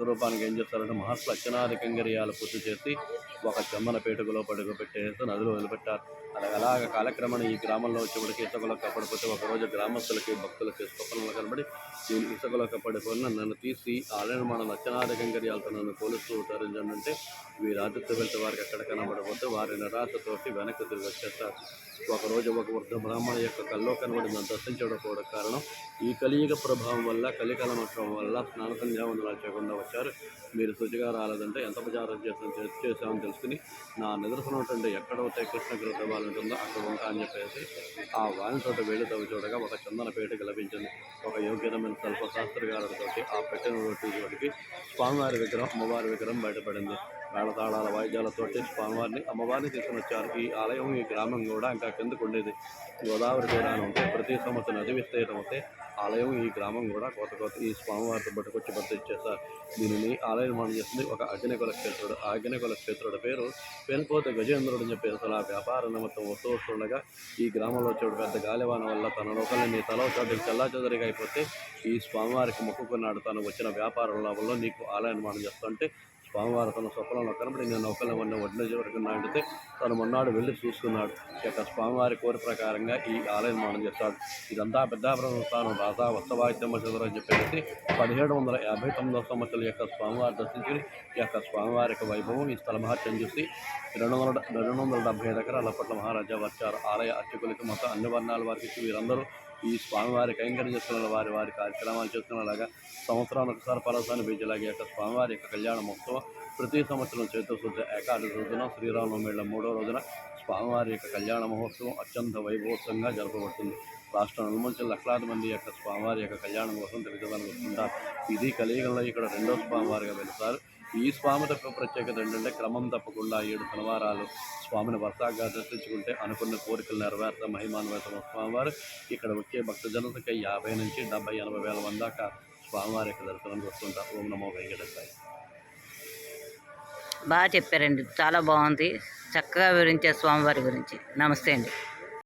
ప్రతిరూపానికి ఏం చేస్తారంటే మహర్షులు అర్చనాది కైంకర్యాలు పూర్తి చేసి ఒక చందన పేటుకలో పెట్టేసి నదిలో వదిలిపెట్టారు. అలాగ కాలక్రమేణా ఈ గ్రామంలో వచ్చేప్పటికి ఇసుకలో కప్పడిపోతే ఒకరోజు గ్రామస్తులకి భక్తులకి స్వప్నంలో కనబడి నేను ఇసుకలో కప్పడిపోయిన నన్ను తీసి ఆలయమాన అర్చనాది కైంకర్యాలతో నన్ను పోలుస్తూ ఉంటారంటే వీరు ఆదిత్య వెళ్తే వారికి ఎక్కడ కనబడకపోతే వారి నిరాశతోటి వెనక్కి తిరిగి వచ్చేస్తారు. ఒకరోజు ఒక వృద్ధ బ్రాహ్మణ యొక్క కల్లో కనబడి నన్ను దర్శించకపోవడం కారణం ఈ కలియుగ ప్రభావం వల్ల కలికలమత్వం వల్ల స్నాన సంధ్యావందనాలు చేయకుండా వచ్చారు. మీరు శుచిగా రాలేదంటే ఎంత ప్రచారం చేసామని తెలుసుకుని నా నిదర్శనం అంటే ఎక్కడైతే కృష్ణగిరి దేవాలయం ఉంటుందో అక్కడ ఉంటా అని చెప్పేసి ఆ వాణితో వెళ్ళి తవ్వి చూడగా ఒక చందన పేటకి లభించింది. ఒక యోగ్యతమైన స్వల్ప శాస్త్రగారులతో ఆ పెట్టిన వాటికి స్వామివారి విగ్రహం అమ్మవారి విగ్రహం బయటపడింది. మేళతాళాల వాయిద్యాలతోటి స్వామివారిని అమ్మవారిని తీసుకుని వచ్చారు. ఈ ఆలయం ఈ గ్రామం కూడా ఇంకా కిందకు ఉండేది. గోదావరి తీరాన్ని ఉంటే ప్రతి సంవత్సరం నది విస్తీర్ణం అయితే ఆలయం ఈ గ్రామం కూడా కోత ఈ స్వామివారితో పట్టుకొచ్చి భర్తీ ఇచ్చేస్తారు. దీనిని ఆలయ నిర్మాణం చేస్తుంది ఒక అగ్నికుల క్షేత్రుడు. ఆ అగ్నికుల క్షేత్రుడి పేరు పెనుకోత గజేంద్రుడు అని చెప్పేసి అలా వ్యాపార నిమిత్తం వస్తుండగా ఈ గ్రామంలో వచ్చే పెద్ద గాలివాన వల్ల తన లోకల్ని తల చోటికి చల్లాచెదరిగా అయిపోతే ఈ స్వామివారికి మొక్కుకున్నాడు. తను వచ్చిన వ్యాపారం లాభంలో నీకు ఆలయ నిర్మాణం చేస్తుంటే స్వామివారు తన స్వప్నంలో కనబడి నేను ఒకళ్ళవన్నీ వడ్ల వరకు నాటితే తను మొన్నాడు వెళ్ళి చూసుకున్నాడు. ఈ యొక్క స్వామివారి కోరి ప్రకారంగా ఈ ఆలయ నిర్మాణం చేస్తాడు. ఇదంతా పెద్దాపురం స్థానం రాజా వత్సవాయిత్యమ్మ చదువు అని చెప్పేసి 1759 సంవత్సరాల యొక్క స్వామివారి దర్శించి ఈ యొక్క స్వామివారి యొక్క వైభవం ఈ స్థల మహత్యం చూసి 275 ఎకరాల పట్ల మహారాజా వచ్చారు. ఆలయ అర్చకులకి మొత్తం అన్ని వర్ణాల వారికి వీరందరూ ఈ స్వామివారి కైంకర్యం చేసుకున్న వారి కార్యక్రమాలు చేసుకునేలాగా సంవత్సరానికి ఒకసారి పరసాన్ని బీజలాగే యొక్క స్వామివారి యొక్క కళ్యాణ మహోత్సవం ప్రతి సంవత్సరం చైత్రశుద్ధ ఏకాదశి రోజున శ్రీరామనవమి 3వ రోజున స్వామివారి యొక్క కళ్యాణ మహోత్సవం అత్యంత వైభవోత్సవంగా జరపబడుతుంది. రాష్ట్రం అనుమతించిన లక్షలాది మంది యొక్క స్వామివారి యొక్క కళ్యాణం కోసం తెలుసుకోవడానికి వస్తుంటారు. ఇది కలియుగంలో ఇక్కడ 2వ స్వామివారిగా వెళుతారు. ఈ స్వామి తప్ప ప్రత్యేకత ఏంటంటే క్రమం తప్పకుండా 7 శనివారాలు స్వామిని వరుసగా దర్శించుకుంటే అనుకున్న కోరికలు నెరవేర్త మహిమాన్వేతమైన స్వామివారు ఇక్కడ వచ్చే భక్తజనులకి 50 నుంచి 70-80 వేల మంది దాకా స్వామివారి యొక్క దర్శనం వస్తుంటారు. ఓం నమో వెంకటేశాయ. బాగా చెప్పారండి, చాలా బాగుంది, చక్కగా వివరించారు స్వామివారి గురించి. నమస్తే అండి.